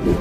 I'm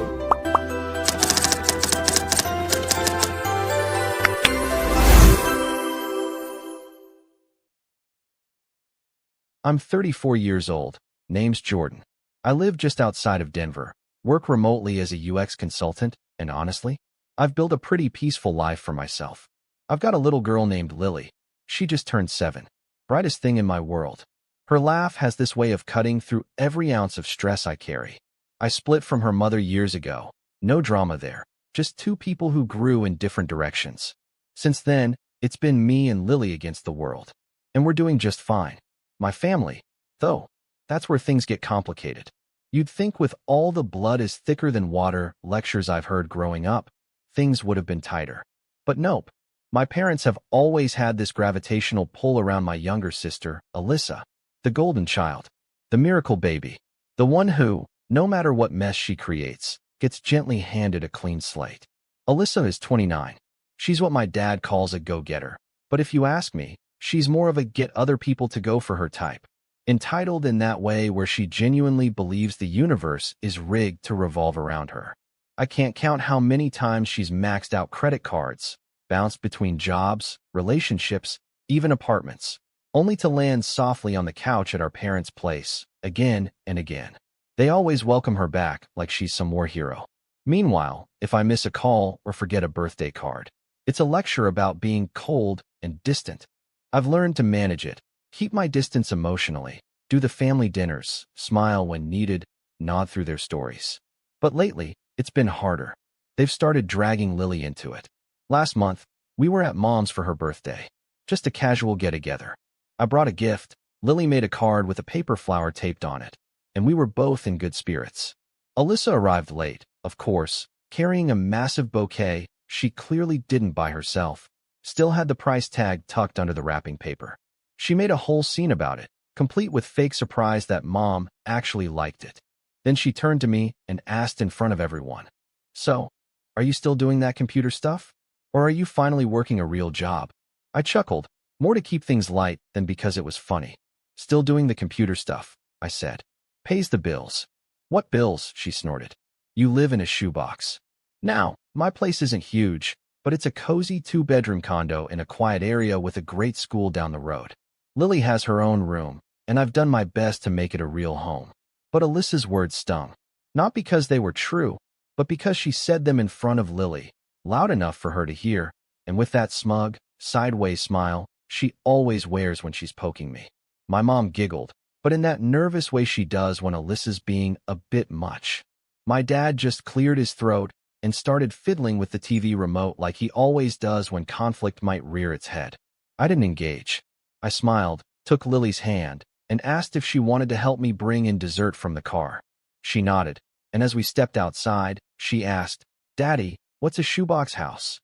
34 years old. Name's Jordan. I live just outside of Denver, work remotely as a UX consultant, and honestly, I've built a pretty peaceful life for myself. I've got a little girl named Lily. She just turned 7. Brightest thing in my world. Her laugh has this way of cutting through every ounce of stress I carry. I split from her mother years ago. No drama there, just two people who grew in different directions. Since then, it's been me and Lily against the world. And we're doing just fine. My family, though, that's where things get complicated. You'd think with all the blood is thicker than water lectures I've heard growing up, things would have been tighter. But nope. My parents have always had this gravitational pull around my younger sister, Alyssa, the golden child, the miracle baby, the one who, no matter what mess she creates, gets gently handed a clean slate. Alyssa is 29. She's what my dad calls a go-getter. But if you ask me, she's more of a get other people to go for her type. Entitled in that way where she genuinely believes the universe is rigged to revolve around her. I can't count how many times she's maxed out credit cards, bounced between jobs, relationships, even apartments, only to land softly on the couch at our parents' place, again and again. They always welcome her back like she's some war hero. Meanwhile, if I miss a call or forget a birthday card, it's a lecture about being cold and distant. I've learned to manage it, keep my distance emotionally, do the family dinners, smile when needed, nod through their stories. But lately, it's been harder. They've started dragging Lily into it. Last month, we were at Mom's for her birthday. Just a casual get-together. I brought a gift. Lily made a card with a paper flower taped on it, and we were both in good spirits. Alyssa arrived late, of course, carrying a massive bouquet she clearly didn't buy herself. Still had the price tag tucked under the wrapping paper. She made a whole scene about it, complete with fake surprise that Mom actually liked it. Then she turned to me and asked in front of everyone, "So, are you still doing that computer stuff? Or are you finally working a real job?" I chuckled, more to keep things light than because it was funny. "Still doing the computer stuff," I said. "Pays the bills." "What bills?" she snorted. "You live in a shoebox." Now, my place isn't huge, but it's a cozy 2-bedroom condo in a quiet area with a great school down the road. Lily has her own room, and I've done my best to make it a real home. But Alyssa's words stung. Not because they were true, but because she said them in front of Lily, loud enough for her to hear, and with that smug, sideways smile she always wears when she's poking me. My mom giggled, but in that nervous way she does when Alyssa's being a bit much. My dad just cleared his throat and started fiddling with the TV remote like he always does when conflict might rear its head. I didn't engage. I smiled, took Lily's hand, and asked if she wanted to help me bring in dessert from the car. She nodded, and as we stepped outside, she asked, "Daddy, what's a shoebox house?"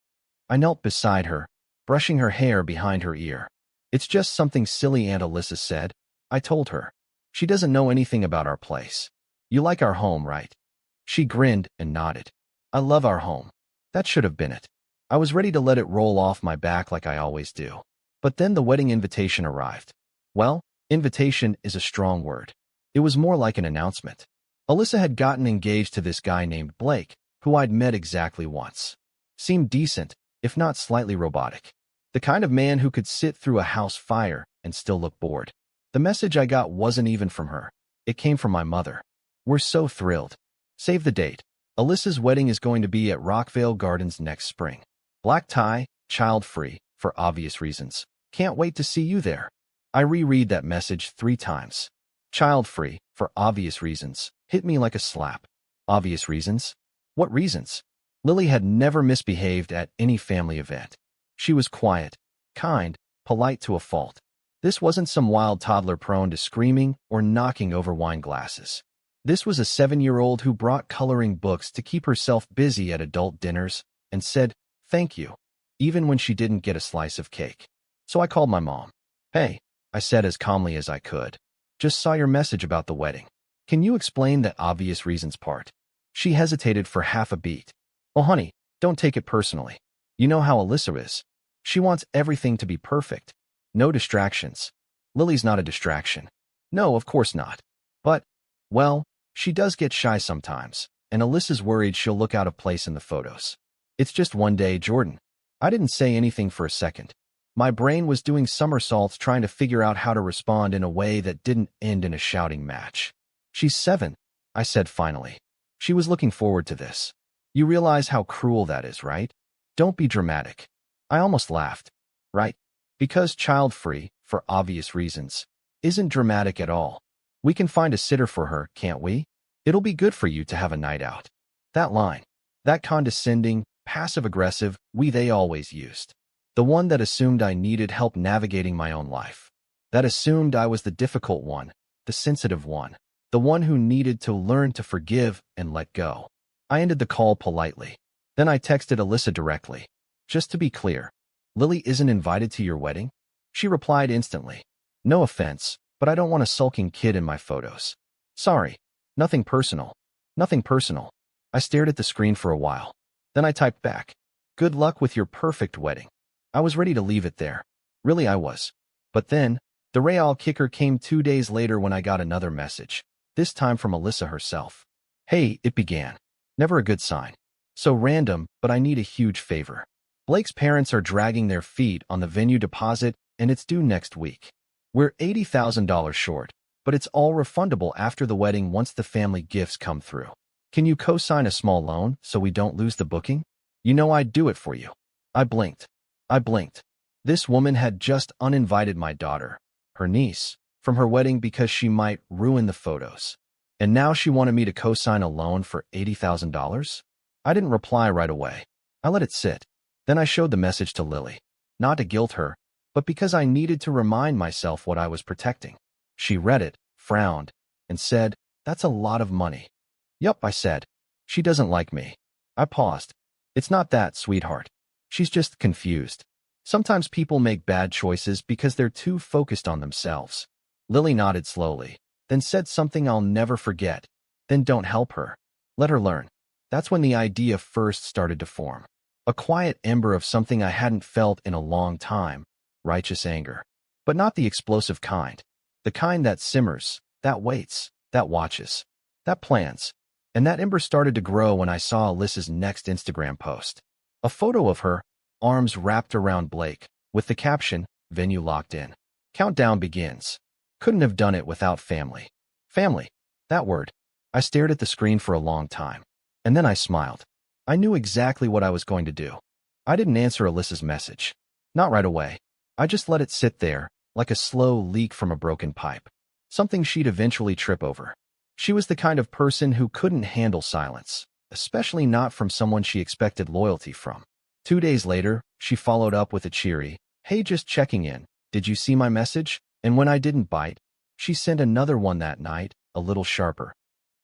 I knelt beside her, brushing her hair behind her ear. "It's just something silly Aunt Alyssa said," I told her. "She doesn't know anything about our place. You like our home, right?" She grinned and nodded. "I love our home." That should have been it. I was ready to let it roll off my back like I always do. But then the wedding invitation arrived. Well, invitation is a strong word. It was more like an announcement. Alyssa had gotten engaged to this guy named Blake, who I'd met exactly once. Seemed decent, if not slightly robotic. The kind of man who could sit through a house fire and still look bored. The message I got wasn't even from her. It came from my mother. "We're so thrilled. Save the date. Alyssa's wedding is going to be at Rockvale Gardens next spring. Black tie, child-free, for obvious reasons. Can't wait to see you there." I reread that message 3 times. Child-free, for obvious reasons, hit me like a slap. Obvious reasons? What reasons? Lily had never misbehaved at any family event. She was quiet, kind, polite to a fault. This wasn't some wild toddler prone to screaming or knocking over wine glasses. This was a 7-year-old who brought coloring books to keep herself busy at adult dinners and said, "Thank you," even when she didn't get a slice of cake. So I called my mom. "Hey," I said as calmly as I could. "Just saw your message about the wedding. Can you explain that obvious reasons part?" She hesitated for half a beat. "Oh, honey, don't take it personally. You know how Alyssa is. She wants everything to be perfect. No distractions." "Lily's not a distraction." "No, of course not. But, well, she does get shy sometimes. and Alyssa's worried she'll look out of place in the photos. It's just one day, Jordan. I didn't say anything for a second. My brain was doing somersaults trying to figure out how to respond in a way that didn't end in a shouting match. She's 7, I said finally. She was looking forward to this. You realize how cruel that is, right? Don't be dramatic. I almost laughed. Right? Because child-free, for obvious reasons, isn't dramatic at all. We can find a sitter for her, can't we? It'll be good for you to have a night out. That line. That condescending, passive-aggressive they always used. The one that assumed I needed help navigating my own life. That assumed I was the difficult one, the sensitive one, the one who needed to learn to forgive and let go. I ended the call politely. Then I texted Alyssa directly. Just to be clear, Lily isn't invited to your wedding? She replied instantly. No offense, but I don't want a sulking kid in my photos. Sorry. Nothing personal. Nothing personal. I stared at the screen for a while. Then I typed back. Good luck with your perfect wedding. I was ready to leave it there. Really, I was. But then, the real kicker came 2 days later when I got another message, this time from Alyssa herself. Hey, it began. Never a good sign. So random, but I need a huge favor. Blake's parents are dragging their feet on the venue deposit, and it's due next week. We're $80,000 short, but it's all refundable after the wedding once the family gifts come through. Can you co-sign a small loan so we don't lose the booking? You know I'd do it for you. I blinked. This woman had just uninvited my daughter, her niece, from her wedding because she might ruin the photos. And now she wanted me to co-sign a loan for $80,000? I didn't reply right away. I let it sit. Then I showed the message to Lily. Not to guilt her, but because I needed to remind myself what I was protecting. She read it, frowned, and said, That's a lot of money. Yup, I said. She doesn't like me. I paused. It's not that, sweetheart. She's just confused. Sometimes people make bad choices because they're too focused on themselves. Lily nodded slowly, then said something I'll never forget. Then don't help her. Let her learn. That's when the idea first started to form. A quiet ember of something I hadn't felt in a long time. Righteous anger. But not the explosive kind. The kind that simmers, that waits, that watches, that plans. And that ember started to grow when I saw Alyssa's next Instagram post. A photo of her, arms wrapped around Blake, with the caption, Venue locked in. Countdown begins. Couldn't have done it without family. Family. That word. I stared at the screen for a long time. And then I smiled. I knew exactly what I was going to do. I didn't answer Alyssa's message. Not right away. I just let it sit there, like a slow leak from a broken pipe. Something she'd eventually trip over. She was the kind of person who couldn't handle silence, especially not from someone she expected loyalty from. 2 days later, she followed up with a cheery, Hey, just checking in. Did you see my message? And when I didn't bite, she sent another one that night, a little sharper.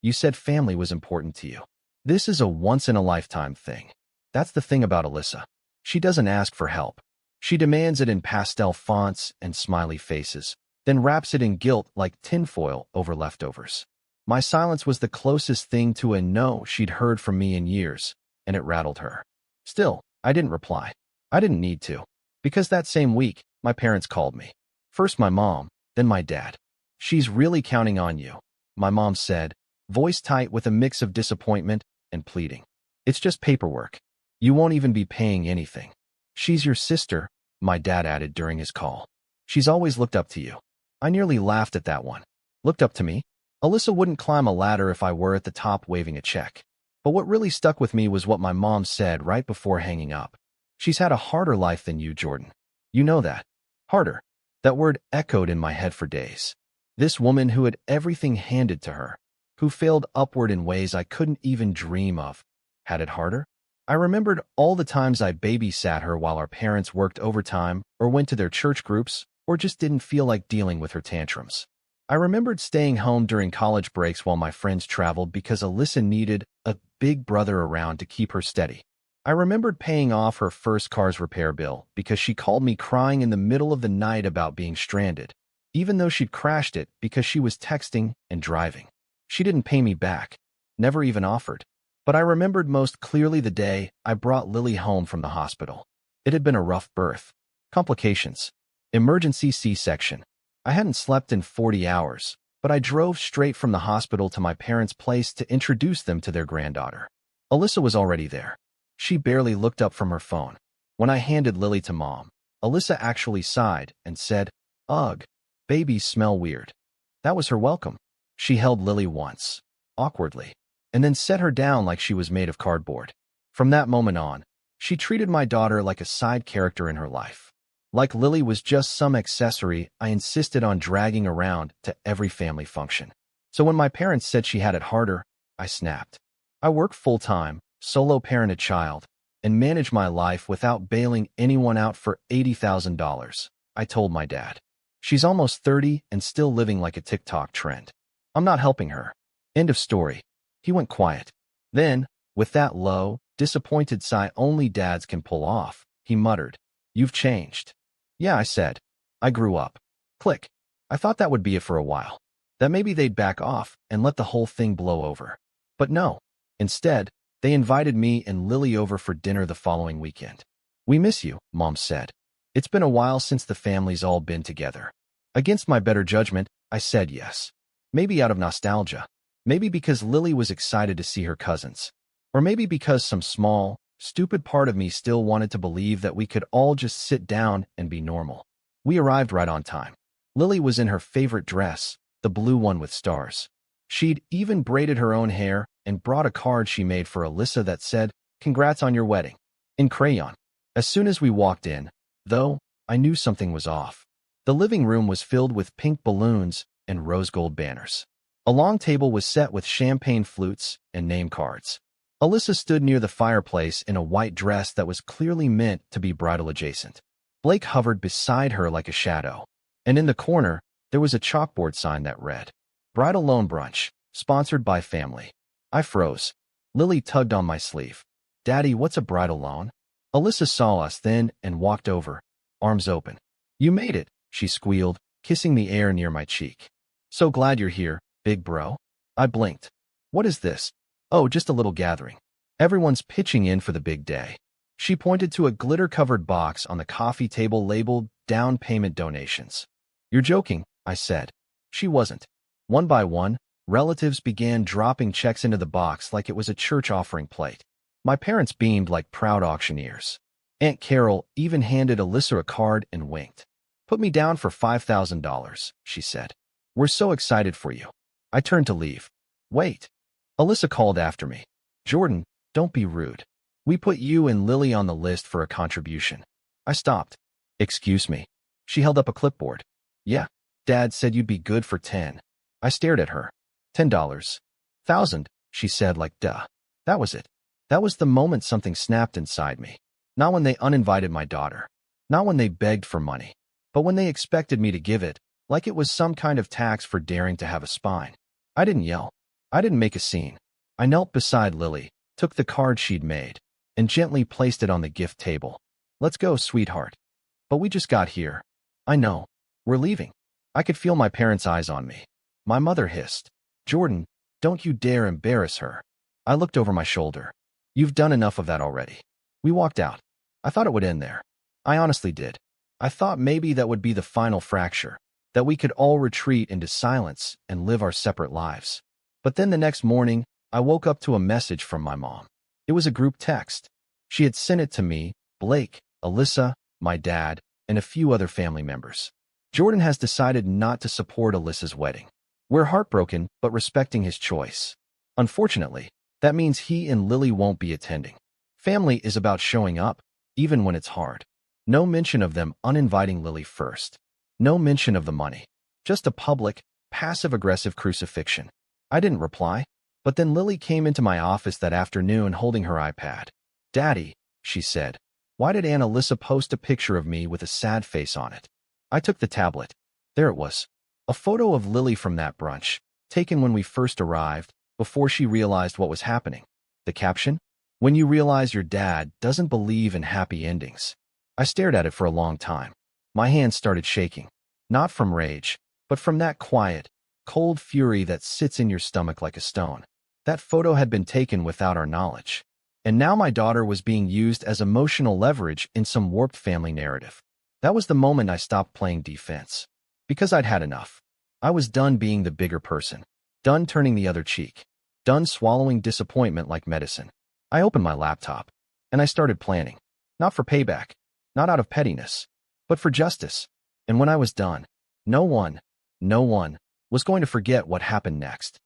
You said family was important to you. This is a once-in-a-lifetime thing. That's the thing about Alyssa. She doesn't ask for help. She demands it in pastel fonts and smiley faces, then wraps it in guilt like tinfoil over leftovers. My silence was the closest thing to a no she'd heard from me in years, and it rattled her. Still, I didn't reply. I didn't need to. Because that same week, my parents called me. First my mom, then my dad. She's really counting on you, my mom said, voice tight with a mix of disappointment and pleading. It's just paperwork. You won't even be paying anything. She's your sister, my dad added during his call. She's always looked up to you. I nearly laughed at that one. Looked up to me? Alyssa wouldn't climb a ladder if I were at the top waving a check. But what really stuck with me was what my mom said right before hanging up. She's had a harder life than you, Jordan. You know that. Harder. That word echoed in my head for days. This woman who had everything handed to her, who failed upward in ways I couldn't even dream of, had it harder? I remembered all the times I babysat her while our parents worked overtime or went to their church groups or just didn't feel like dealing with her tantrums. I remembered staying home during college breaks while my friends traveled because Alyssa needed a big brother around to keep her steady. I remembered paying off her first car's repair bill because she called me crying in the middle of the night about being stranded, even though she'd crashed it because she was texting and driving. She didn't pay me back, never even offered. But I remembered most clearly the day I brought Lily home from the hospital. It had been a rough birth. Complications. Emergency C-section. I hadn't slept in 40 hours, but I drove straight from the hospital to my parents' place to introduce them to their granddaughter. Alyssa was already there. She barely looked up from her phone. When I handed Lily to Mom, Alyssa actually sighed and said, "Ugh, babies smell weird." That was her welcome. She held Lily once, awkwardly, and then set her down like she was made of cardboard. From that moment on, she treated my daughter like a side character in her life. Like Lily was just some accessory I insisted on dragging around to every family function. So when my parents said she had it harder, I snapped. I work full-time, solo parent a child, and manage my life without bailing anyone out for $80,000, I told my dad. She's almost 30 and still living like a TikTok trend. I'm not helping her. End of story. He went quiet. Then, with that low, disappointed sigh only dads can pull off, he muttered, "You've changed." "Yeah," I said. "I grew up." Click. I thought that would be it for a while. That maybe they'd back off and let the whole thing blow over. But no. Instead, they invited me and Lily over for dinner the following weekend. "We miss you," Mom said. "It's been a while since the family's all been together." Against my better judgment, I said yes. Maybe out of nostalgia. Maybe because Lily was excited to see her cousins. Or maybe because some small, stupid part of me still wanted to believe that we could all just sit down and be normal. We arrived right on time. Lily was in her favorite dress, the blue one with stars. She'd even braided her own hair and brought a card she made for Alyssa that said, "Congrats on your wedding," in crayon. As soon as we walked in, though, I knew something was off. The living room was filled with pink balloons and rose gold banners. A long table was set with champagne flutes and name cards. Alyssa stood near the fireplace in a white dress that was clearly meant to be bridal adjacent. Blake hovered beside her like a shadow. And in the corner, there was a chalkboard sign that read, "Bridal Loan Brunch, sponsored by family." I froze. Lily tugged on my sleeve. "Daddy, what's a bridal loan?" Alyssa saw us then and walked over, arms open. "You made it," she squealed, kissing the air near my cheek. "So glad you're here, big bro." I blinked. "What is this?" "Oh, just a little gathering. Everyone's pitching in for the big day." She pointed to a glitter-covered box on the coffee table labeled "Down Payment Donations." "You're joking," I said. She wasn't. One by one, relatives began dropping checks into the box like it was a church offering plate. My parents beamed like proud auctioneers. Aunt Carol even handed Alyssa a card and winked. "Put me down for $5,000, she said. "We're so excited for you." I turned to leave. "Wait." Alyssa called after me. "Jordan, don't be rude. We put you and Lily on the list for a contribution." I stopped. "Excuse me." She held up a clipboard. "Yeah, Dad said you'd be good for 10. I stared at her. $10. 1,000, she said like duh. That was it. That was the moment something snapped inside me. Not when they uninvited my daughter. Not when they begged for money. But when they expected me to give it, like it was some kind of tax for daring to have a spine. I didn't yell. I didn't make a scene. I knelt beside Lily, took the card she'd made, and gently placed it on the gift table. "Let's go, sweetheart." "But we just got here." "I know. We're leaving." I could feel my parents' eyes on me. My mother hissed, "Jordan, don't you dare embarrass her." I looked over my shoulder. "You've done enough of that already." We walked out. I thought it would end there. I honestly did. I thought maybe that would be the final fracture, that we could all retreat into silence and live our separate lives. But then the next morning, I woke up to a message from my mom. It was a group text. She had sent it to me, Blake, Alyssa, my dad, and a few other family members. "Jordan has decided not to support Alyssa's wedding. We're heartbroken, but respecting his choice. Unfortunately, that means he and Lily won't be attending. Family is about showing up, even when it's hard." No mention of them uninviting Lily first. No mention of the money. Just a public, passive-aggressive crucifixion. I didn't reply, but then Lily came into my office that afternoon holding her iPad. "Daddy," she said, "why did Aunt Alyssa post a picture of me with a sad face on it?" I took the tablet. There it was. A photo of Lily from that brunch, taken when we first arrived, before she realized what was happening. The caption? "When you realize your dad doesn't believe in happy endings." I stared at it for a long time. My hands started shaking. Not from rage, but from that quiet, cold fury that sits in your stomach like a stone. That photo had been taken without our knowledge. And now my daughter was being used as emotional leverage in some warped family narrative. That was the moment I stopped playing defense. Because I'd had enough. I was done being the bigger person, done turning the other cheek, done swallowing disappointment like medicine. I opened my laptop, and I started planning. Not for payback, not out of pettiness, but for justice. And when I was done, no one was going to forget what happened next.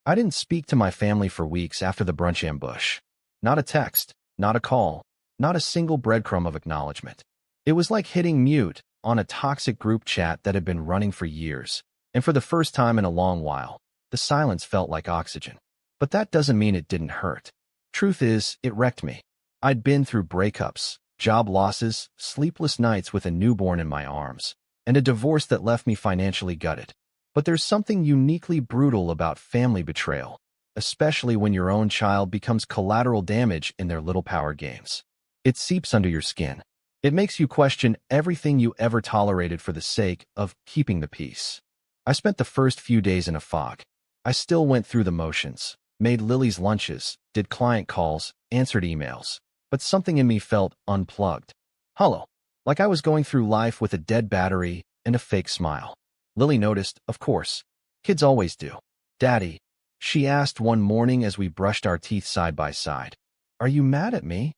I didn't speak to my family for weeks after the brunch ambush. Not a text, not a call, not a single breadcrumb of acknowledgement. It was like hitting mute on a toxic group chat that had been running for years, and for the first time in a long while, the silence felt like oxygen. But that doesn't mean it didn't hurt. Truth is, it wrecked me. I'd been through breakups, job losses, sleepless nights with a newborn in my arms, and a divorce that left me financially gutted. But there's something uniquely brutal about family betrayal, especially when your own child becomes collateral damage in their little power games. It seeps under your skin. It makes you question everything you ever tolerated for the sake of keeping the peace. I spent the first few days in a fog. I still went through the motions, made Lily's lunches, did client calls, answered emails, but something in me felt unplugged, hollow, like I was going through life with a dead battery and a fake smile. Lily noticed, of course. Kids always do. "Daddy," she asked one morning as we brushed our teeth side by side, "are you mad at me?"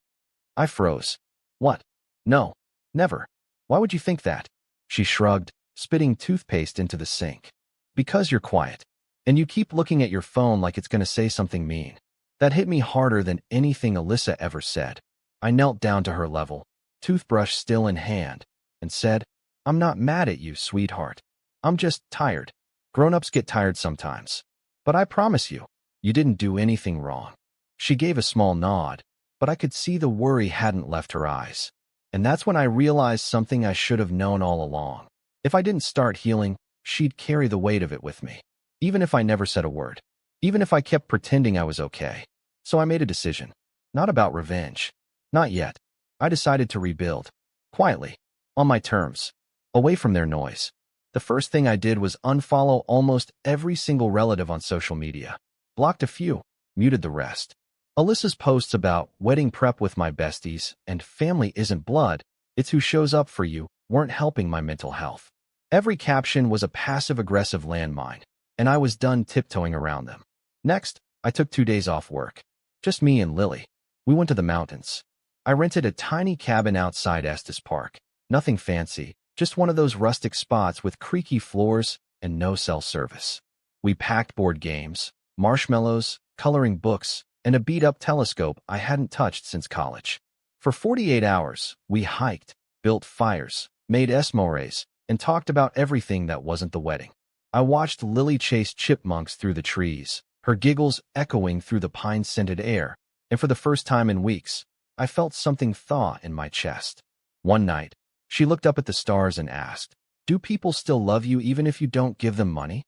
I froze. "What? No, never. Why would you think that?" She shrugged, spitting toothpaste into the sink. "Because you're quiet, and you keep looking at your phone like it's going to say something mean." That hit me harder than anything Alyssa ever said. I knelt down to her level, toothbrush still in hand, and said, "I'm not mad at you, sweetheart. I'm just tired. Grown-ups get tired sometimes. But I promise you, you didn't do anything wrong." She gave a small nod, but I could see the worry hadn't left her eyes. And that's when I realized something I should have known all along. If I didn't start healing, she'd carry the weight of it with me. Even if I never said a word. Even if I kept pretending I was okay. So I made a decision. Not about revenge. Not yet. I decided to rebuild. Quietly. On my terms. Away from their noise. The first thing I did was unfollow almost every single relative on social media. Blocked a few, muted the rest. Alyssa's posts about wedding prep with my besties and family isn't blood, it's who shows up for you weren't helping my mental health. Every caption was a passive-aggressive landmine, and I was done tiptoeing around them. Next, I took 2 days off work. Just me and Lily. We went to the mountains. I rented a tiny cabin outside Estes Park. Nothing fancy, just one of those rustic spots with creaky floors and no cell service. We packed board games, marshmallows, coloring books, and a beat-up telescope I hadn't touched since college. For 48 hours, we hiked, built fires, made s'mores, and talked about everything that wasn't the wedding. I watched Lily chase chipmunks through the trees, her giggles echoing through the pine-scented air, and for the first time in weeks, I felt something thaw in my chest. One night, she looked up at the stars and asked, "Do people still love you even if you don't give them money?"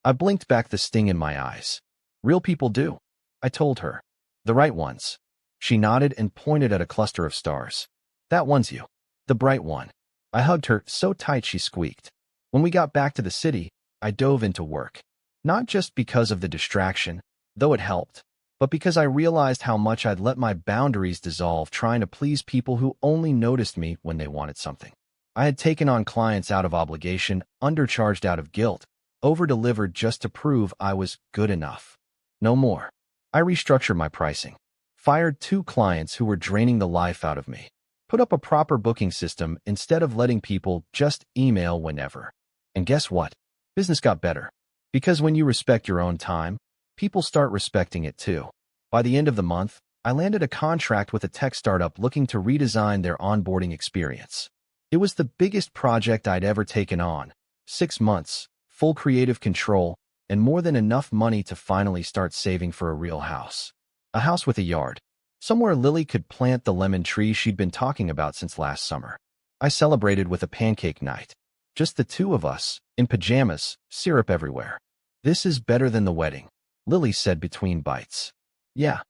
I blinked back the sting in my eyes. "Real people do," I told her. "The right ones." She nodded and pointed at a cluster of stars. "That one's you. The bright one." I hugged her so tight she squeaked. When we got back to the city, I dove into work. Not just because of the distraction, though it helped, but because I realized how much I'd let my boundaries dissolve trying to please people who only noticed me when they wanted something. I had taken on clients out of obligation, undercharged out of guilt, over-delivered just to prove I was good enough. No more. I restructured my pricing. Fired 2 clients who were draining the life out of me. Put up a proper booking system instead of letting people just email whenever. And guess what? Business got better. Because when you respect your own time, people start respecting it too. By the end of the month, I landed a contract with a tech startup looking to redesign their onboarding experience. It was the biggest project I'd ever taken on. 6 months, full creative control, and more than enough money to finally start saving for a real house. A house with a yard. Somewhere Lily could plant the lemon tree she'd been talking about since last summer. I celebrated with a pancake night. Just the 2 of us, in pajamas, syrup everywhere. "This is better than the wedding," Lily said between bites. "Yeah."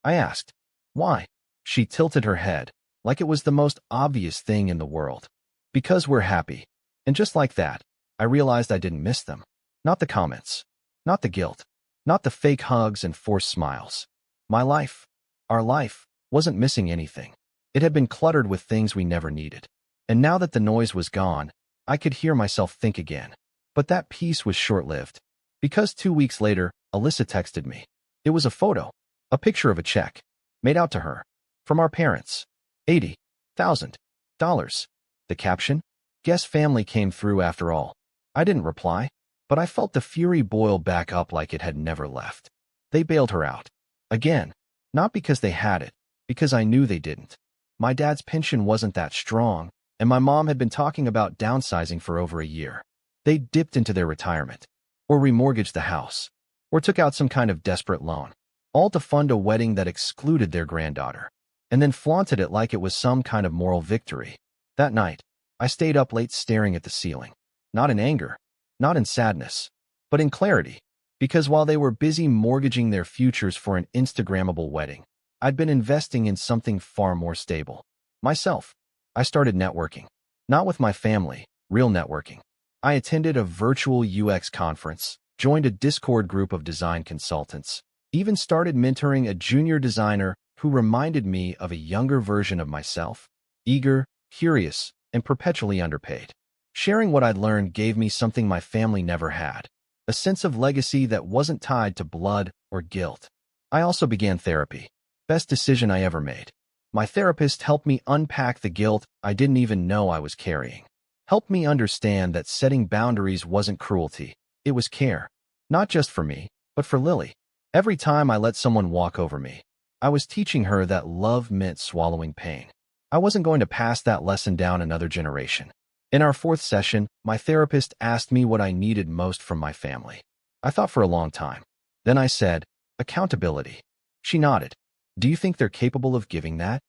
I asked. "Why?" She tilted her head, like it was the most obvious thing in the world. "Because we're happy." And just like that, I realized I didn't miss them. Not the comments. Not the guilt. Not the fake hugs and forced smiles. My life, our life, wasn't missing anything. It had been cluttered with things we never needed. And now that the noise was gone, I could hear myself think again. But that peace was short-lived. Because 2 weeks later, Alyssa texted me. It was a photo, a picture of a check, made out to her, from our parents. $80,000. The caption? Guess family came through after all. I didn't reply, but I felt the fury boil back up like it had never left. They bailed her out. Again, not because they had it, because I knew they didn't. My dad's pension wasn't that strong, and my mom had been talking about downsizing for over a year. They dipped into their retirement, or remortgaged the house, or took out some kind of desperate loan, all to fund a wedding that excluded their granddaughter, and then flaunted it like it was some kind of moral victory. That night, I stayed up late staring at the ceiling, not in anger, not in sadness, but in clarity, because while they were busy mortgaging their futures for an Instagrammable wedding, I'd been investing in something far more stable. Myself. I started networking. Not with my family, real networking. I attended a virtual UX conference, joined a Discord group of design consultants, even started mentoring a junior designer who reminded me of a younger version of myself, eager, curious, and perpetually underpaid. Sharing what I'd learned gave me something my family never had, a sense of legacy that wasn't tied to blood or guilt. I also began therapy. Best decision I ever made. My therapist helped me unpack the guilt I didn't even know I was carrying. Helped me understand that setting boundaries wasn't cruelty, it was care. Not just for me, but for Lily. Every time I let someone walk over me, I was teaching her that love meant swallowing pain. I wasn't going to pass that lesson down another generation. In our 4th session, my therapist asked me what I needed most from my family. I thought for a long time. Then I said, accountability. She nodded. Do you think they're capable of giving that?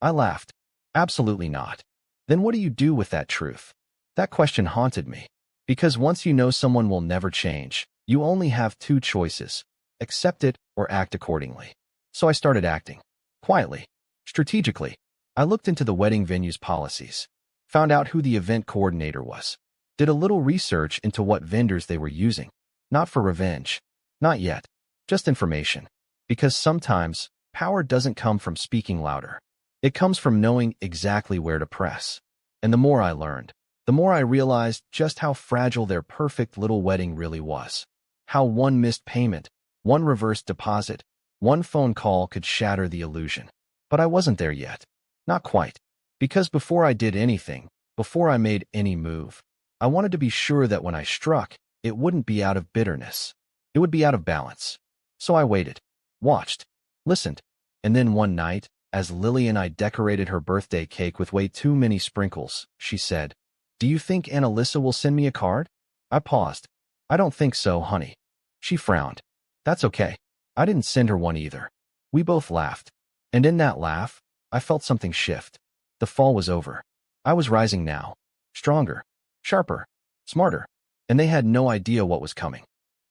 I laughed. Absolutely not. Then what do you do with that truth? That question haunted me. Because once you know someone will never change, you only have 2 choices: accept it or act accordingly. So I started acting. Quietly. Strategically. I looked into the wedding venue's policies. Found out who the event coordinator was. Did a little research into what vendors they were using. Not for revenge. Not yet. Just information. Because sometimes, power doesn't come from speaking louder. It comes from knowing exactly where to press. And the more I learned, the more I realized just how fragile their perfect little wedding really was. How one missed payment, one reversed deposit, one phone call could shatter the illusion. But I wasn't there yet. Not quite. Because before I did anything, before I made any move, I wanted to be sure that when I struck, it wouldn't be out of bitterness. It would be out of balance. So I waited, watched, listened, and then one night, as Lily and I decorated her birthday cake with way too many sprinkles, she said, "Do you think Aunt Alyssa will send me a card?" I paused. "I don't think so, honey." She frowned. "That's okay. I didn't send her one either." We both laughed. And in that laugh, I felt something shift. The fall was over. I was rising now. Stronger, sharper, smarter. And they had no idea what was coming.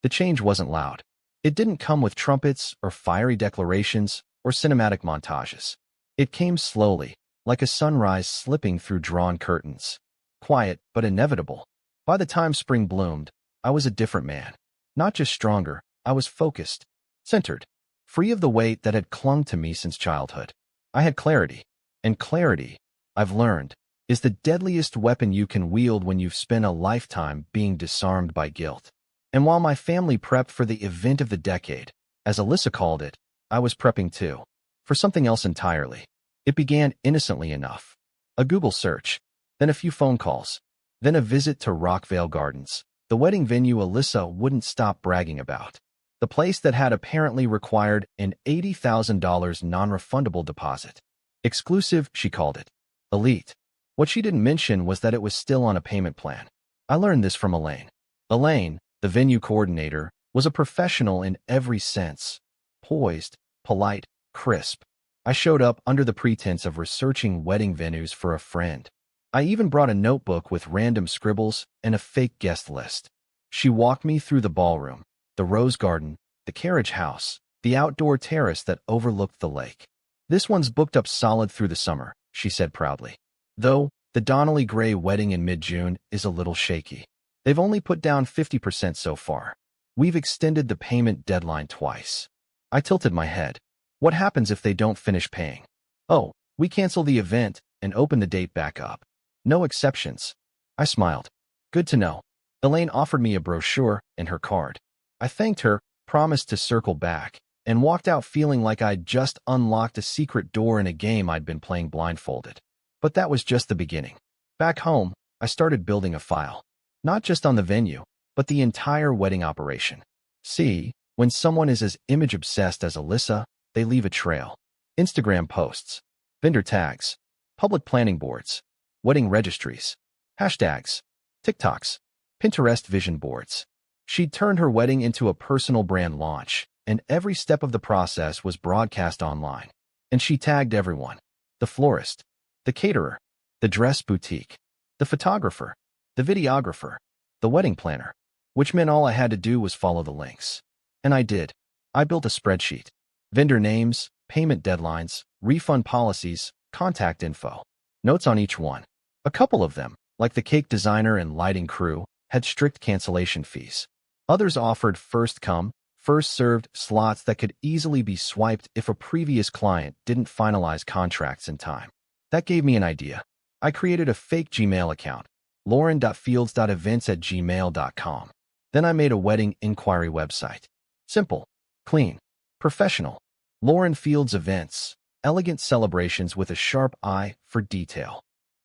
The change wasn't loud. It didn't come with trumpets or fiery declarations or cinematic montages. It came slowly, like a sunrise slipping through drawn curtains. Quiet, but inevitable. By the time spring bloomed, I was a different man. Not just stronger, I was focused, centered, free of the weight that had clung to me since childhood. I had clarity. And clarity, I've learned, is the deadliest weapon you can wield when you've spent a lifetime being disarmed by guilt. And while my family prepped for the event of the decade, as Alyssa called it, I was prepping too. For something else entirely. It began innocently enough. A Google search, then a few phone calls, then a visit to Rockvale Gardens, the wedding venue Alyssa wouldn't stop bragging about. The place that had apparently required an $80,000 non-refundable deposit. Exclusive, she called it. Elite. What she didn't mention was that it was still on a payment plan. I learned this from Elaine. Elaine, the venue coordinator, was a professional in every sense. Poised, polite, crisp. I showed up under the pretense of researching wedding venues for a friend. I even brought a notebook with random scribbles and a fake guest list. She walked me through the ballroom, the rose garden, the carriage house, the outdoor terrace that overlooked the lake. "This one's booked up solid through the summer," she said proudly. "Though, the Donnelly Gray wedding in mid-June is a little shaky. They've only put down 50% so far. We've extended the payment deadline twice." I tilted my head. "What happens if they don't finish paying?" "Oh, we cancel the event and open the date back up. No exceptions." I smiled. "Good to know." Elaine offered me a brochure and her card. I thanked her, promised to circle back, and walked out feeling like I'd just unlocked a secret door in a game I'd been playing blindfolded. But that was just the beginning. Back home, I started building a file. Not just on the venue, but the entire wedding operation. See, when someone is as image-obsessed as Alyssa, they leave a trail. Instagram posts, vendor tags, public planning boards, wedding registries, hashtags, TikToks, Pinterest vision boards. She'd turned her wedding into a personal brand launch, and every step of the process was broadcast online. And she tagged everyone: the florist, the caterer, the dress boutique, the photographer, the videographer, the wedding planner, which meant all I had to do was follow the links. And I did. I built a spreadsheet. Vendor names, payment deadlines, refund policies, contact info. Notes on each one. A couple of them, like the cake designer and lighting crew, had strict cancellation fees. Others offered first come, first served slots that could easily be swiped if a previous client didn't finalize contracts in time. That gave me an idea. I created a fake Gmail account, lauren.fields.events@gmail.com. Then I made a wedding inquiry website. Simple, clean, professional. Lauren Fields Events, elegant celebrations with a sharp eye for detail.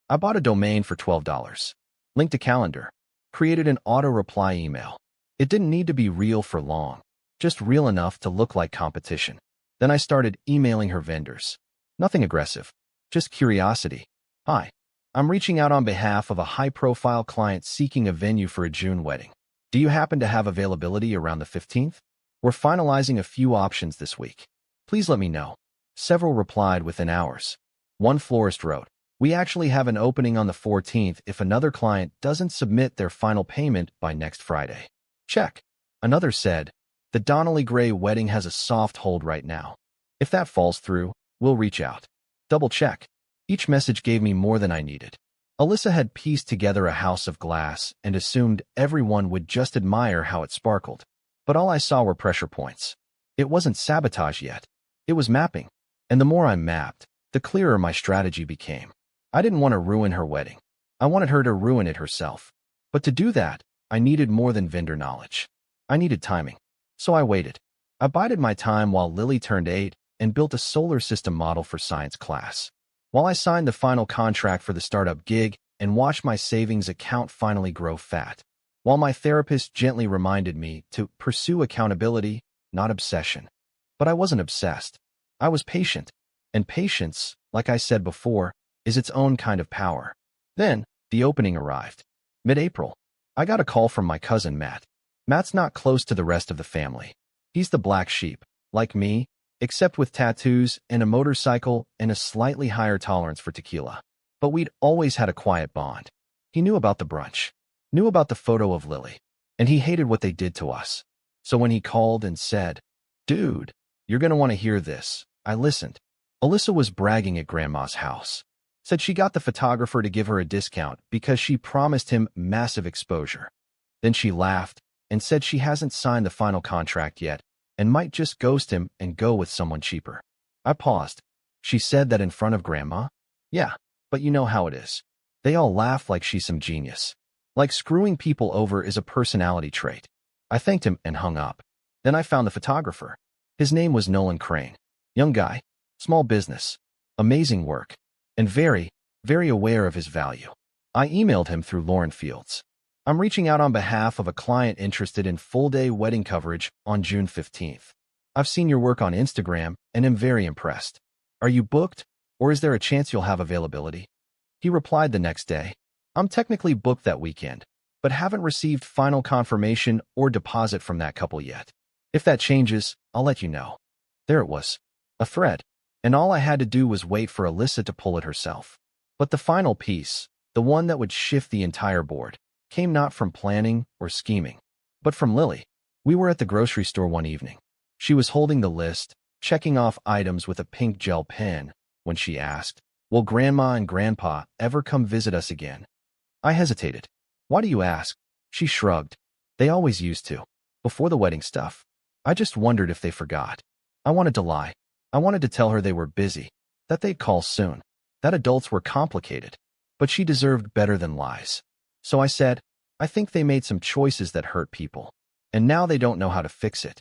I bought a domain for $12. Linked a calendar. Created an auto-reply email. It didn't need to be real for long, just real enough to look like competition. Then I started emailing her vendors. Nothing aggressive, just curiosity. Hi, I'm reaching out on behalf of a high-profile client seeking a venue for a June wedding. Do you happen to have availability around the 15th? We're finalizing a few options this week. Please let me know. Several replied within hours. One florist wrote, "We actually have an opening on the 14th if another client doesn't submit their final payment by next Friday." Check. Another said, "The Donnelly Gray wedding has a soft hold right now. If that falls through, we'll reach out." Double check. Each message gave me more than I needed. Alyssa had pieced together a house of glass and assumed everyone would just admire how it sparkled. But all I saw were pressure points. It wasn't sabotage yet. It was mapping. And the more I mapped, the clearer my strategy became. I didn't want to ruin her wedding. I wanted her to ruin it herself. But to do that, I needed more than vendor knowledge. I needed timing. So I waited. I bided my time while Lily turned 8 and built a solar system model for science class. While I signed the final contract for the startup gig and watched my savings account finally grow fat. While my therapist gently reminded me to pursue accountability, not obsession. But I wasn't obsessed. I was patient. And patience, like I said before, is its own kind of power. Then, the opening arrived. Mid-April. I got a call from my cousin Matt. Matt's not close to the rest of the family. He's the black sheep, like me, except with tattoos and a motorcycle and a slightly higher tolerance for tequila. But we'd always had a quiet bond. He knew about the brunch, knew about the photo of Lily, and he hated what they did to us. So when he called and said, "Dude, you're gonna want to hear this," I listened. Alyssa was bragging at Grandma's house. Said she got the photographer to give her a discount because she promised him massive exposure. Then she laughed and said she hasn't signed the final contract yet and might just ghost him and go with someone cheaper. I paused. She said that in front of Grandma? Yeah, but you know how it is. They all laugh like she's some genius. Like screwing people over is a personality trait. I thanked him and hung up. Then I found the photographer. His name was Nolan Crane. Young guy, small business, amazing work, and very, very aware of his value. I emailed him through Lauren Fields. "I'm reaching out on behalf of a client interested in full-day wedding coverage on June 15th. I've seen your work on Instagram and am very impressed. Are you booked, or is there a chance you'll have availability?" He replied the next day, "I'm technically booked that weekend, but haven't received final confirmation or deposit from that couple yet. If that changes, I'll let you know." There it was, a thread, and all I had to do was wait for Alyssa to pull it herself. But the final piece, the one that would shift the entire board, came not from planning or scheming, but from Lily. We were at the grocery store one evening. She was holding the list, checking off items with a pink gel pen, when she asked, "Will Grandma and Grandpa ever come visit us again?" I hesitated. "Why do you ask?" She shrugged. "They always used to. Before the wedding stuff. I just wondered if they forgot." I wanted to lie. I wanted to tell her they were busy, that they'd call soon, that adults were complicated. But she deserved better than lies. So I said, I think they made some choices that hurt people, and now they don't know how to fix it.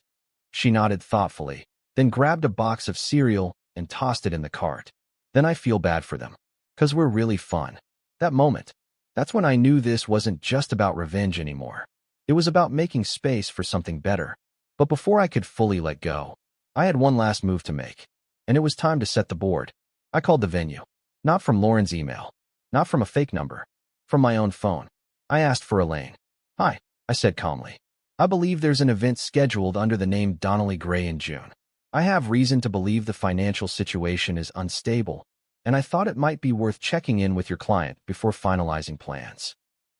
She nodded thoughtfully, then grabbed a box of cereal and tossed it in the cart. Then I feel bad for them, 'cause we're really fun. That moment, that's when I knew this wasn't just about revenge anymore. It was about making space for something better. But before I could fully let go, I had one last move to make, and it was time to set the board. I called the venue, not from Lauren's email, not from a fake number, from my own phone. I asked for Elaine. "Hi," I said calmly. "I believe there's an event scheduled under the name Donnelly Gray in June. I have reason to believe the financial situation is unstable, and I thought it might be worth checking in with your client before finalizing plans."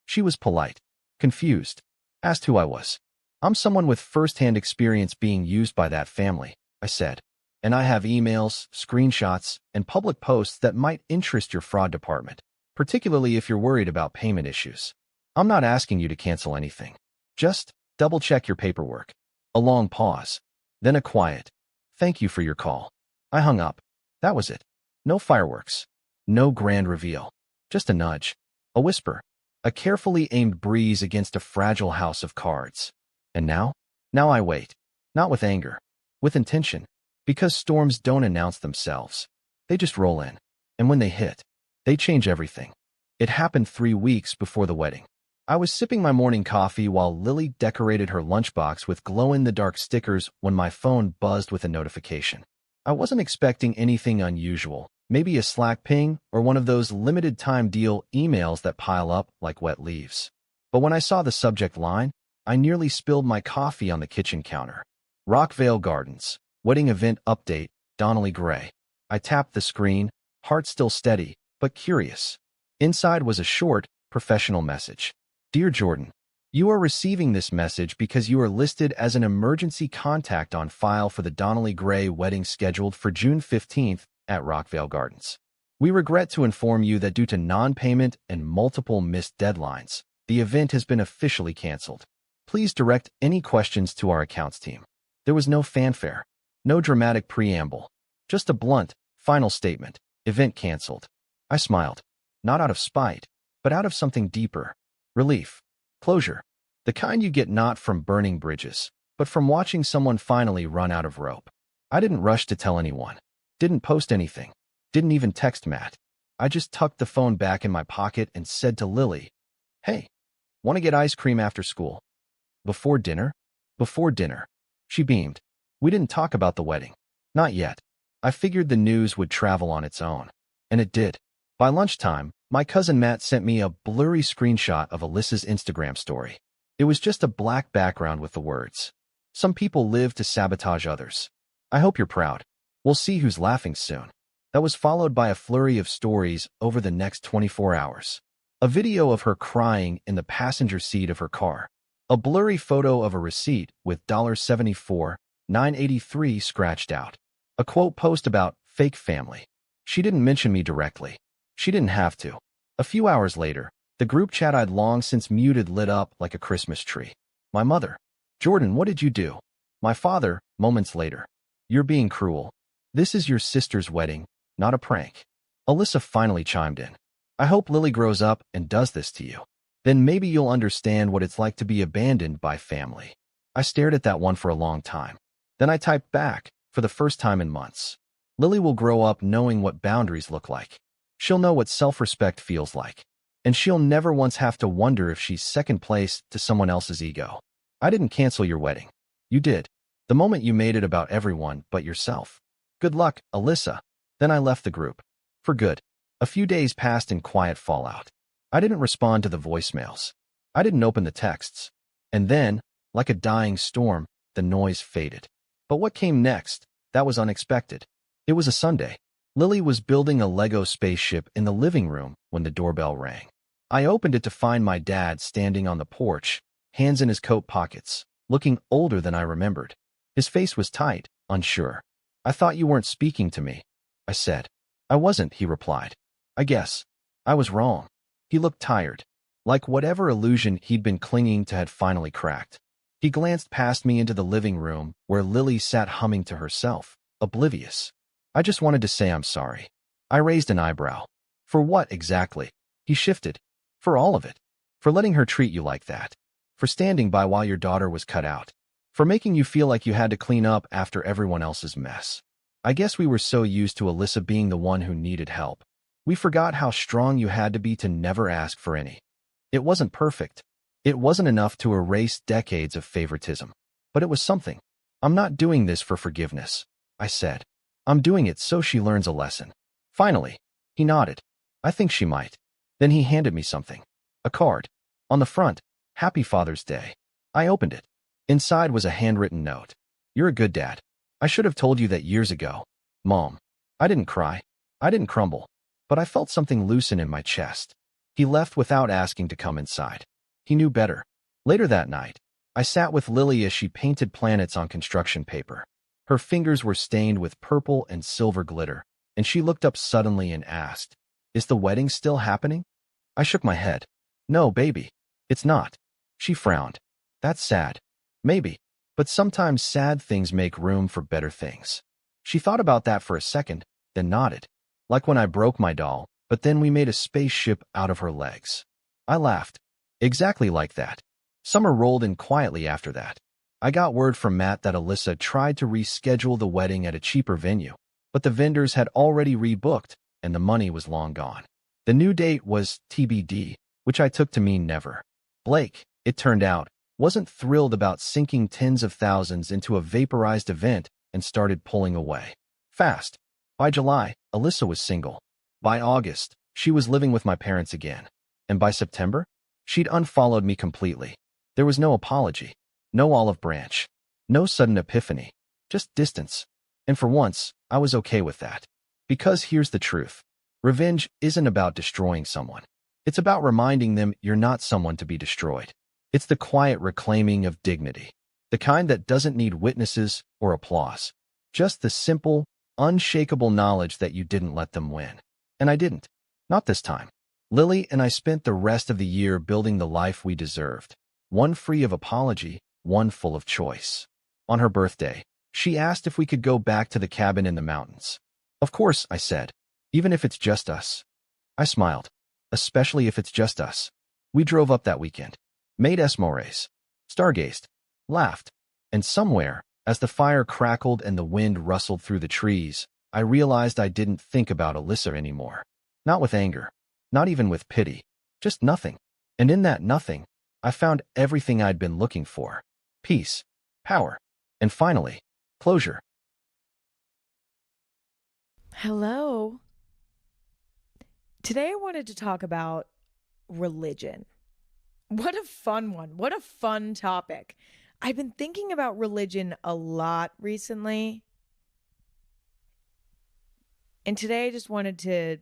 She was polite, confused, asked who I was. "I'm someone with first-hand experience being used by that family," I said, "and I have emails, screenshots, and public posts that might interest your fraud department, particularly if you're worried about payment issues. I'm not asking you to cancel anything. Just double-check your paperwork." A long pause, then a quiet, "Thank you for your call." I hung up. That was it. No fireworks. No grand reveal. Just a nudge. A whisper. A carefully aimed breeze against a fragile house of cards. And now? Now I wait. Not with anger. With intention. Because storms don't announce themselves. They just roll in. And when they hit, they change everything. It happened 3 weeks before the wedding. I was sipping my morning coffee while Lily decorated her lunchbox with glow-in-the-dark stickers when my phone buzzed with a notification. I wasn't expecting anything unusual, maybe a Slack ping or one of those limited-time deal emails that pile up like wet leaves. But when I saw the subject line, I nearly spilled my coffee on the kitchen counter. Rockvale Gardens, wedding event update, Donnelly Gray. I tapped the screen, heart still steady, but curious. Inside was a short, professional message. "Dear Jordan, you are receiving this message because you are listed as an emergency contact on file for the Donnelly Gray wedding scheduled for June 15th at Rockvale Gardens. We regret to inform you that due to non-payment and multiple missed deadlines, the event has been officially canceled. Please direct any questions to our accounts team." There was no fanfare, no dramatic preamble, just a blunt, final statement. Event canceled. I smiled, not out of spite, but out of something deeper. Relief. Closure. The kind you get not from burning bridges, but from watching someone finally run out of rope. I didn't rush to tell anyone. Didn't post anything. Didn't even text Matt. I just tucked the phone back in my pocket and said to Lily, "Hey, want to get ice cream after school?" "Before dinner?" "Before dinner." She beamed. "We didn't talk about the wedding." "Not yet." I figured the news would travel on its own. And it did. By lunchtime, my cousin Matt sent me a blurry screenshot of Alyssa's Instagram story. It was just a black background with the words, "Some people live to sabotage others. I hope you're proud. We'll see who's laughing soon." That was followed by a flurry of stories over the next 24 hours. A video of her crying in the passenger seat of her car. A blurry photo of a receipt with $74,983 scratched out. A quote post about fake family. She didn't mention me directly. She didn't have to. A few hours later, the group chat I'd long since muted lit up like a Christmas tree. My mother. "Jordan, what did you do?" My father, moments later. "You're being cruel. This is your sister's wedding, not a prank." Alyssa finally chimed in. "I hope Lily grows up and does this to you. Then maybe you'll understand what it's like to be abandoned by family." I stared at that one for a long time. Then I typed back, for the first time in months. "Lily will grow up knowing what boundaries look like. She'll know what self-respect feels like. And she'll never once have to wonder if she's second place to someone else's ego." I didn't cancel your wedding. You did. The moment you made it about everyone but yourself. Good luck, Alyssa. Then I left the group. For good. A few days passed in quiet fallout. I didn't respond to the voicemails. I didn't open the texts. And then, like a dying storm, the noise faded. But what came next? That was unexpected. It was a Sunday. Lily was building a Lego spaceship in the living room when the doorbell rang. I opened it to find my dad standing on the porch, hands in his coat pockets, looking older than I remembered. His face was tight, unsure. "I thought you weren't speaking to me," I said. "I wasn't," he replied. "I guess I was wrong." He looked tired, like whatever illusion he'd been clinging to had finally cracked. He glanced past me into the living room where Lily sat humming to herself, oblivious. "I just wanted to say I'm sorry." I raised an eyebrow. "For what exactly?" He shifted. "For all of it. For letting her treat you like that. For standing by while your daughter was cut out. For making you feel like you had to clean up after everyone else's mess. I guess we were so used to Alyssa being the one who needed help. We forgot how strong you had to be to never ask for any. It wasn't perfect. It wasn't enough to erase decades of favoritism. But it was something. I'm not doing this for forgiveness, I said. I'm doing it so she learns a lesson. Finally, he nodded. I think she might. Then he handed me something. A card. On the front, Happy Father's Day. I opened it. Inside was a handwritten note. You're a good dad. I should have told you that years ago. Mom. I didn't cry. I didn't crumble. But I felt something loosen in my chest. He left without asking to come inside. He knew better. Later that night, I sat with Lily as she painted planets on construction paper. Her fingers were stained with purple and silver glitter, and she looked up suddenly and asked, "Is the wedding still happening?" I shook my head. "No, baby. It's not." She frowned. "That's sad." "Maybe. But sometimes sad things make room for better things." She thought about that for a second, then nodded. Like when I broke my doll, but then we made a spaceship out of her legs. I laughed. Exactly like that. Summer rolled in quietly after that. I got word from Matt that Alyssa tried to reschedule the wedding at a cheaper venue, but the vendors had already rebooked, and the money was long gone. The new date was TBD, which I took to mean never. Blake, it turned out, wasn't thrilled about sinking tens of thousands into a vaporized event and started pulling away. Fast. By July, Alyssa was single. By August, she was living with my parents again. And by September, she'd unfollowed me completely. There was no apology, no olive branch, no sudden epiphany, just distance. And for once, I was okay with that. Because here's the truth. Revenge isn't about destroying someone. It's about reminding them you're not someone to be destroyed. It's the quiet reclaiming of dignity. The kind that doesn't need witnesses or applause. Just the simple, unshakable knowledge that you didn't let them win. And I didn't. Not this time. Lily and I spent the rest of the year building the life we deserved. One free of apology, one full of choice. On her birthday, she asked if we could go back to the cabin in the mountains. Of course, I said. Even if it's just us. I smiled. Especially if it's just us. We drove up that weekend. Made s'mores. Stargazed. Laughed. And somewhere, as the fire crackled and the wind rustled through the trees, I realized I didn't think about Alyssa anymore. Not with anger. Not even with pity. Just nothing. And in that nothing, I found everything I'd been looking for. Peace. Power. And finally, closure. Hello. Today I wanted to talk about religion. What a fun one. What a fun topic. I've been thinking about religion a lot recently. And today I just wanted to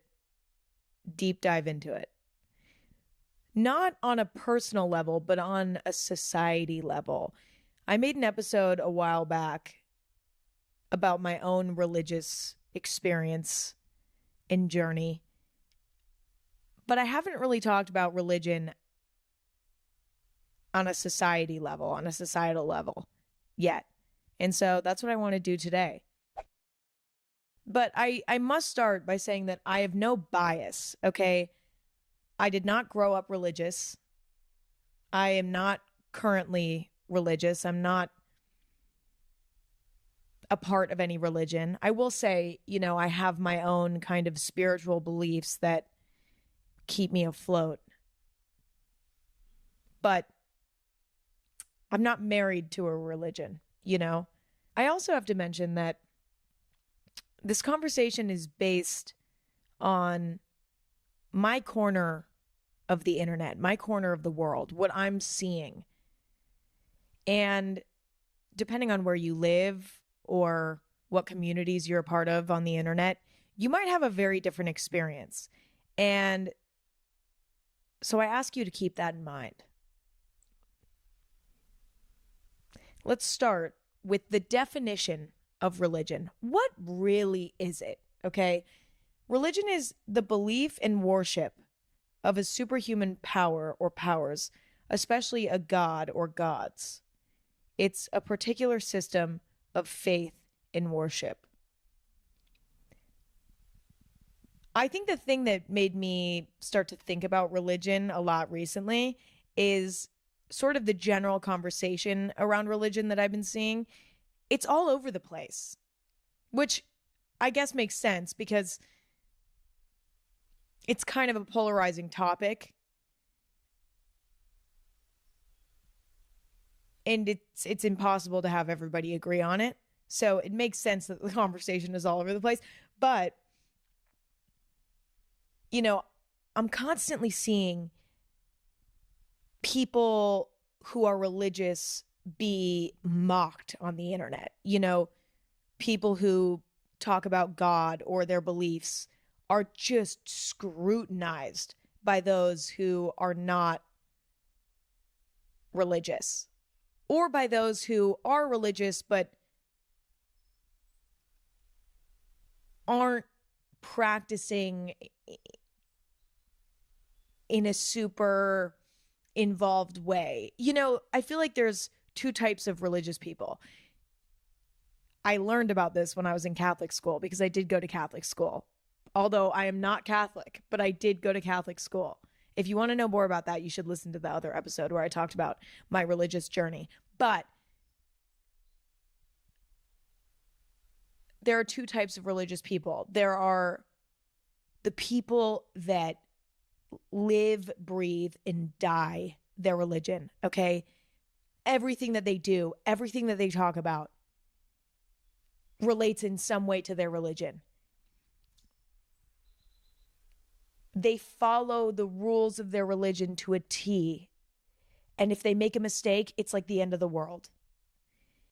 deep dive into it. Not on a personal level, but on a society level. I made an episode a while back about my own religious experience and journey. But I haven't really talked about religion on a society level, on a societal level yet. And so that's what I want to do today. But I must start by saying that I have no bias, okay? I did not grow up religious. I am not currently religious. I'm not a part of any religion. I will say, I have my own kind of spiritual beliefs that keep me afloat. But I'm not married to a religion, I also have to mention that this conversation is based on my corner of the internet, my corner of the world, what I'm seeing. And depending on where you live or what communities you're a part of on the internet, you might have a very different experience. And so I ask you to keep that in mind. Let's start with the definition of religion. What really is it? Okay. Religion is the belief and worship of a superhuman power or powers, especially a god or gods. It's a particular system of faith and worship. I think the thing that made me start to think about religion a lot recently is sort of the general conversation around religion that I've been seeing. It's all over the place, which I guess makes sense because it's kind of a polarizing topic. And it's impossible to have everybody agree on it. So it makes sense that the conversation is all over the place. But, you know, I'm constantly seeing people who are religious be mocked on the internet. You know, people who talk about God or their beliefs are just scrutinized by those who are not religious, or by those who are religious but aren't practicing in a super involved way. You know, I feel like there's two types of religious people. I learned about this when I was in Catholic school because I did go to Catholic school. Although I am not Catholic, but I did go to Catholic school. If you want to know more about that, you should listen to the other episode where I talked about my religious journey. But there are two types of religious people. There are the people that live, breathe, and die their religion, okay? Everything that they do, everything that they talk about relates in some way to their religion. They follow the rules of their religion to a T. And if they make a mistake, it's like the end of the world.